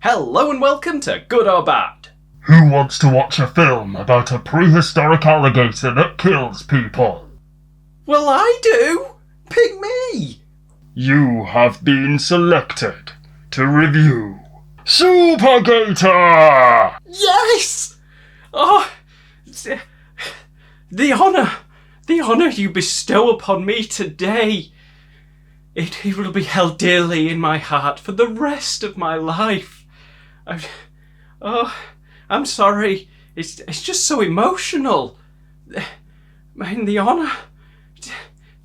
Hello and welcome to Good or Bad. Who wants to watch a film about a prehistoric alligator that kills people? Well, I do. Pick me. You have been selected to review Supergator! Yes! Oh, the honour you bestow upon me today. It will be held dearly in my heart for the rest of my life. I'm sorry. It's just so emotional. The honour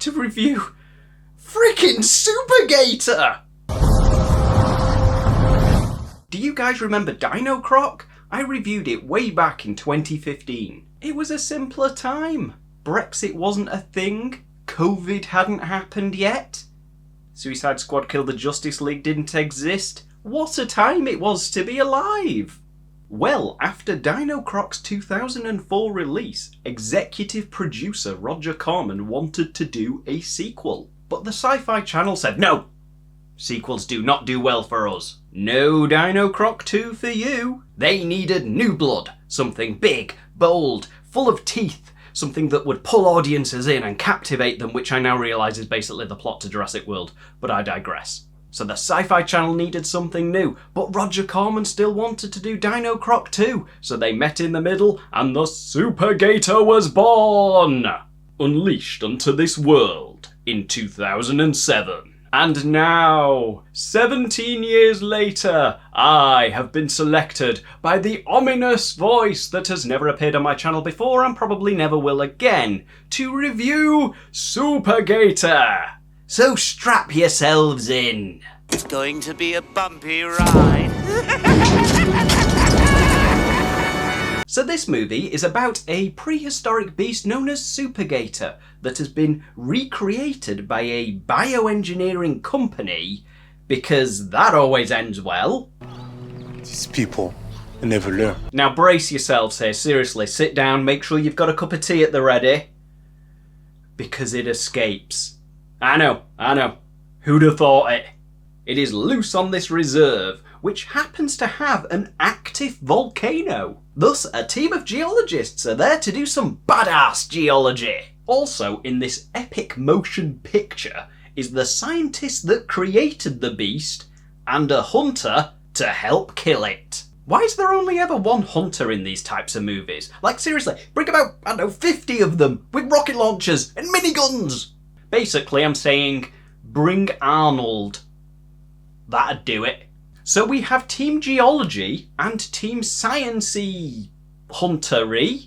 to review freaking Supergator. Do you guys remember Dino Croc? I reviewed it way back in 2015. It was a simpler time. Brexit wasn't a thing. COVID hadn't happened yet. Suicide Squad Kill the Justice League didn't exist. What a time it was to be alive! Well, after Dino Croc's 2004 release, executive producer Roger Corman wanted to do a sequel. But the Sci-Fi Channel said, no! Sequels do not do well for us. No Dino Croc 2 for you. They needed new blood. Something big, bold, full of teeth. Something that would pull audiences in and captivate them, which I now realise is basically the plot to Jurassic World. But I digress. So the Sci-Fi Channel needed something new, but Roger Corman still wanted to do Dino Croc 2, so they met in the middle and the Supergator was born! Unleashed onto this world in 2007. And now, 17 years later, I have been selected by the ominous voice that has never appeared on my channel before and probably never will again, to review Supergator. So strap yourselves in. It's going to be a bumpy ride. So this movie is about a prehistoric beast known as Supergator that has been recreated by a bioengineering company because that always ends well. These people never learn. Now brace yourselves here, seriously, sit down, make sure you've got a cup of tea at the ready. Because it escapes. I know. Who'd have thought it? It is loose on this reserve, which happens to have an active volcano. Thus, a team of geologists are there to do some badass geology. Also, in this epic motion picture is the scientist that created the beast and a hunter to help kill it. Why is there only ever one hunter in these types of movies? Like seriously, bring about, 50 of them with rocket launchers and miniguns. Basically, I'm saying, bring Arnold. That'd do it. So we have Team Geology and Team Science-y Huntery,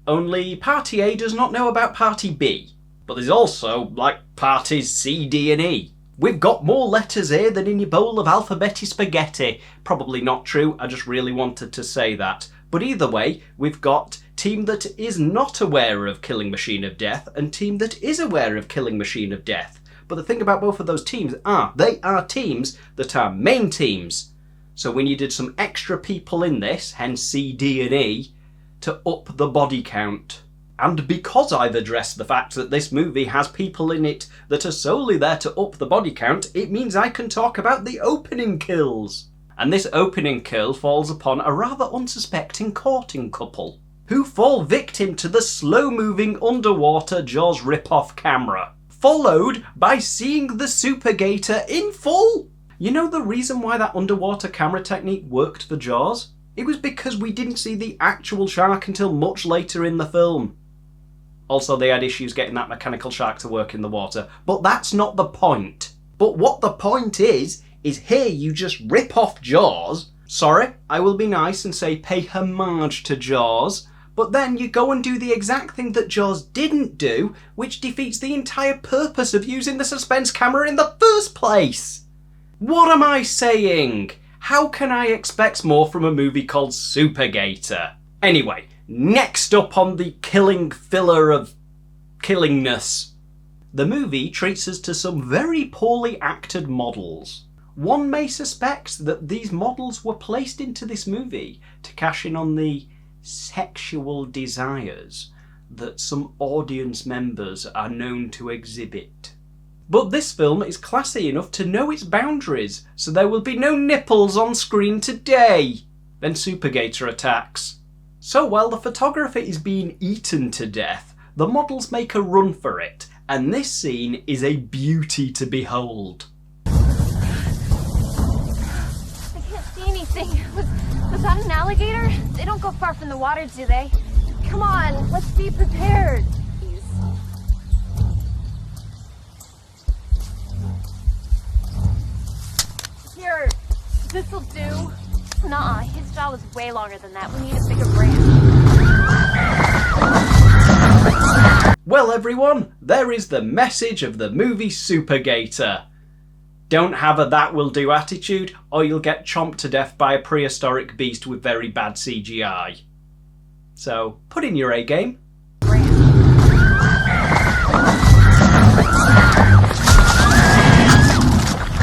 only Party A does not know about Party B. But there's also, Parties C, D and E. We've got more letters here than in your bowl of alphabeti spaghetti. Probably not true, I just really wanted to say that. But either way, we've got team that is not aware of Killing Machine of Death and team that is aware of Killing Machine of Death. But the thing about both of those teams they are teams that are main teams. So we needed some extra people in this, hence C, D and E, to up the body count. And because I've addressed the fact that this movie has people in it that are solely there to up the body count, it means I can talk about the opening kills. And this opening kill falls upon a rather unsuspecting courting couple, who fall victim to the slow-moving underwater Jaws rip-off camera, followed by seeing the Supergator in full. You know the reason why that underwater camera technique worked for Jaws? It was because we didn't see the actual shark until much later in the film. Also, they had issues getting that mechanical shark to work in the water, but that's not the point. But what the point is here you just rip off Jaws. Sorry, I will be nice and say pay homage to Jaws. But then you go and do the exact thing that Jaws didn't do, which defeats the entire purpose of using the suspense camera in the first place. What am I saying? How can I expect more from a movie called Supergator? Anyway, next up on the killing filler of killingness. The movie treats us to some very poorly acted models. One may suspect that these models were placed into this movie to cash in on the sexual desires that some audience members are known to exhibit. But this film is classy enough to know its boundaries, so there will be no nipples on screen today. Then Supergator attacks. So while the photographer is being eaten to death, the models make a run for it, and this scene is a beauty to behold. I can't see anything. Was that an alligator? They don't go far from the water, do they? Come on, let's be prepared. Please. Here, this'll do. Nuh-uh, his jaw was way longer than that. We need a bigger branch. Well everyone, there is the message of the movie Supergator. Don't have a that will do attitude, or you'll get chomped to death by a prehistoric beast with very bad CGI. So, put in your A game.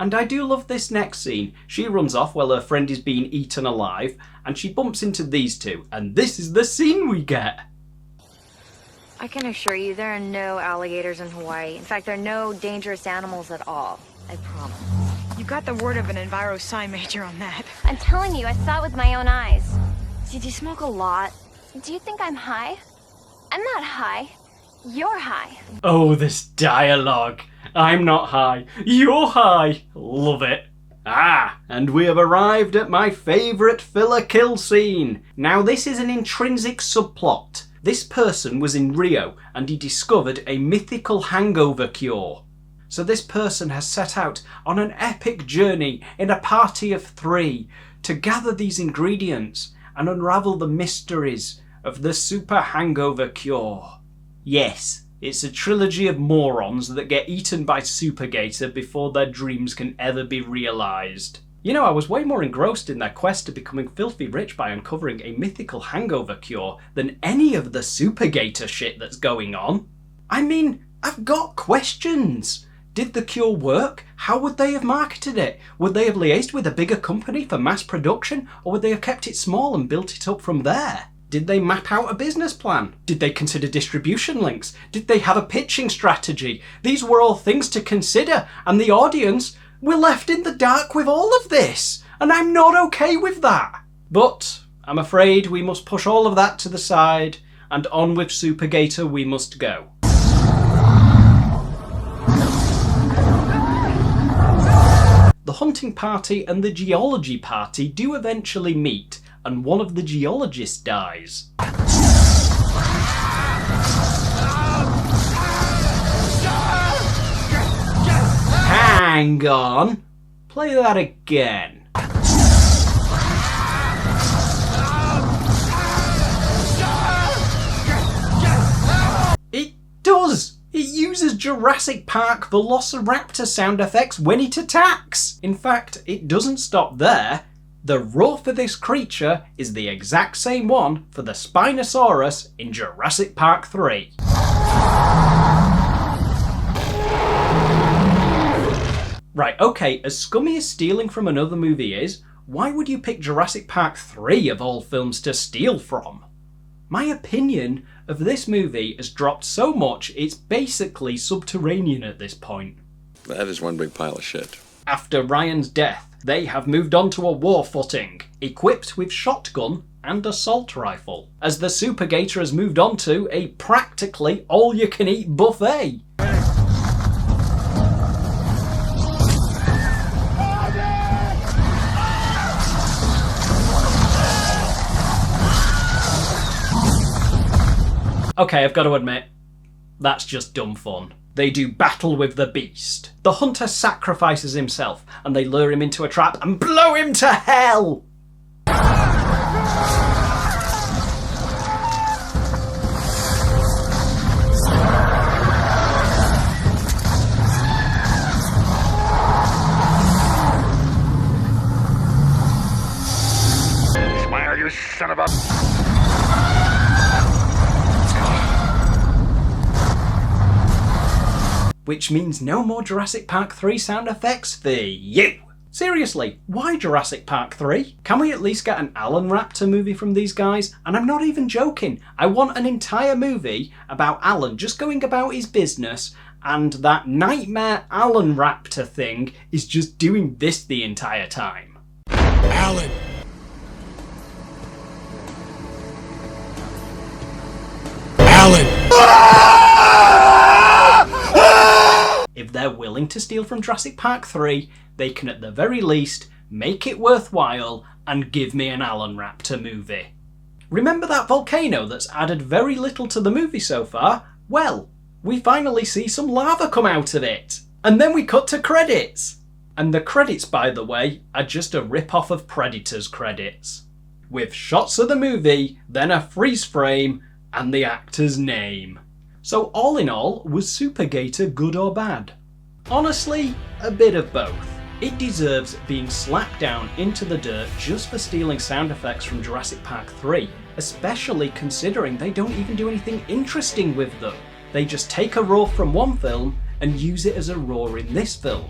And I do love this next scene. She runs off while her friend is being eaten alive, and she bumps into these two, and this is the scene we get. I can assure you there are no alligators in Hawaii. In fact, there are no dangerous animals at all. I promise. You got the word of an enviro-sci major on that. I'm telling you, I saw it with my own eyes. Did you smoke a lot? Do you think I'm high? I'm not high. You're high. Oh, this dialogue. I'm not high. You're high. Love it. Ah, and we have arrived at my favourite filler kill scene. Now this is an intrinsic subplot. This person was in Rio and he discovered a mythical hangover cure. So this person has set out on an epic journey in a party of 3 to gather these ingredients and unravel the mysteries of the super hangover cure. Yes, it's a trilogy of morons that get eaten by Supergator before their dreams can ever be realised. You know, I was way more engrossed in their quest to becoming filthy rich by uncovering a mythical hangover cure than any of the Supergator shit that's going on. I mean, I've got questions. Did the cure work? How would they have marketed it? Would they have liaised with a bigger company for mass production, or would they have kept it small and built it up from there? Did they map out a business plan? Did they consider distribution links? Did they have a pitching strategy? These were all things to consider, and the audience were left in the dark with all of this, and I'm not okay with that. But I'm afraid we must push all of that to the side, and on with Supergator we must go. The hunting party and the geology party do eventually meet, and one of the geologists dies. Hang on. Play that again. It does! It uses Jurassic Park Velociraptor sound effects when it attacks! In fact, it doesn't stop there. The roar for this creature is the exact same one for the Spinosaurus in Jurassic Park 3. Right, okay, as scummy as stealing from another movie is, why would you pick Jurassic Park 3 of all films to steal from? My opinion of this movie has dropped so much it's basically subterranean at this point. That is one big pile of shit. After Ryan's death, they have moved on to a war footing, equipped with shotgun and assault rifle, as the Supergator has moved on to a practically all-you-can-eat buffet. Okay, I've got to admit, that's just dumb fun. They do battle with the beast. The hunter sacrifices himself, and they lure him into a trap and blow him to hell! Smile, you son of a... Which means no more Jurassic Park 3 sound effects for you! Seriously, why Jurassic Park 3? Can we at least get an Alan Raptor movie from these guys? And I'm not even joking, I want an entire movie about Alan just going about his business and that nightmare Alan Raptor thing is just doing this the entire time. Alan! Alan! If they're willing to steal from Jurassic Park 3, they can at the very least make it worthwhile and give me an Alan Raptor movie. Remember that volcano that's added very little to the movie so far? Well, we finally see some lava come out of it. And then we cut to credits. And the credits, by the way, are just a rip-off of Predator's credits. With shots of the movie, then a freeze frame, and the actor's name. So all in all, was Supergator good or bad? Honestly, a bit of both. It deserves being slapped down into the dirt just for stealing sound effects from Jurassic Park 3, especially considering they don't even do anything interesting with them. They just take a roar from one film and use it as a roar in this film.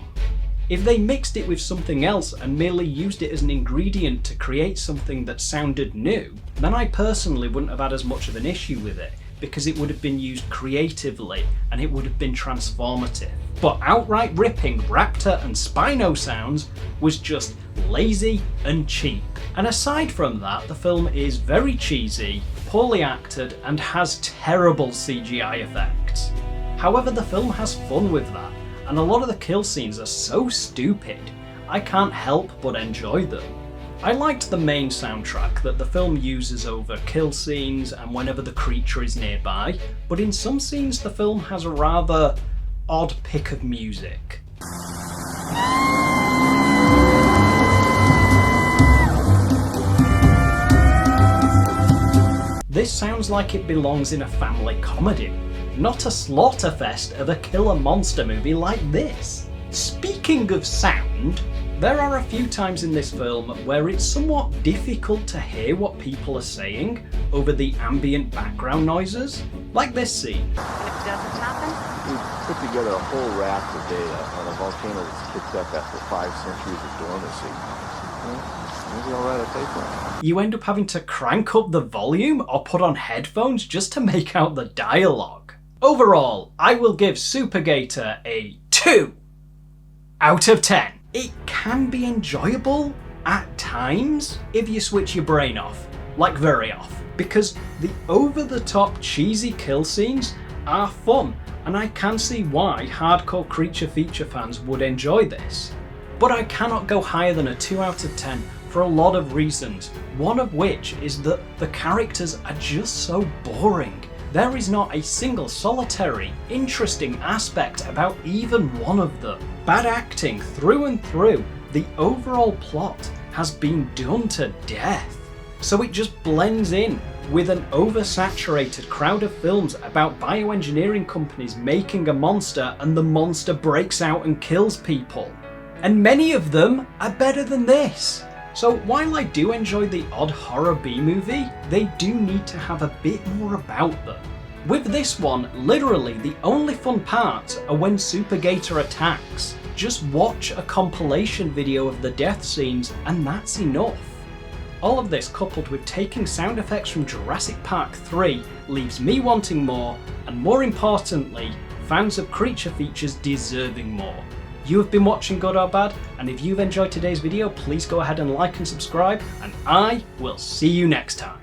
If they mixed it with something else and merely used it as an ingredient to create something that sounded new, then I personally wouldn't have had as much of an issue with it, because it would have been used creatively and it would have been transformative. But outright ripping Raptor and Spino sounds was just lazy and cheap. And aside from that, the film is very cheesy, poorly acted, and has terrible CGI effects. However, the film has fun with that, and a lot of the kill scenes are so stupid, I can't help but enjoy them. I liked the main soundtrack that the film uses over kill scenes and whenever the creature is nearby, but in some scenes the film has a rather odd pick of music. This sounds like it belongs in a family comedy, not a slaughterfest of a killer monster movie like this. Speaking of sound, there are a few times in this film where it's somewhat difficult to hear what people are saying over the ambient background noises, like this scene. If it doesn't happen? We put together a whole raft of data on a volcano that's kicked up after 5 centuries of dormancy. Maybe I'll write a paper on it. You end up having to crank up the volume or put on headphones just to make out the dialogue. Overall, I will give Supergator a 2 out of 10. It can be enjoyable at times if you switch your brain off, like very off, because the over-the-top cheesy kill scenes are fun, and I can see why hardcore creature feature fans would enjoy this. But I cannot go higher than a 2 out of 10 for a lot of reasons, one of which is that the characters are just so boring. There is not a single solitary, interesting aspect about even one of them. Bad acting through and through, the overall plot has been done to death. So it just blends in with an oversaturated crowd of films about bioengineering companies making a monster and the monster breaks out and kills people. And many of them are better than this. So while I do enjoy the odd horror B-movie, they do need to have a bit more about them. With this one, literally the only fun parts are when Supergator attacks. Just watch a compilation video of the death scenes and that's enough. All of this coupled with taking sound effects from Jurassic Park 3 leaves me wanting more, and more importantly, fans of creature features deserving more. You have been watching Good or Bad, and if you've enjoyed today's video, please go ahead and like and subscribe, and I will see you next time.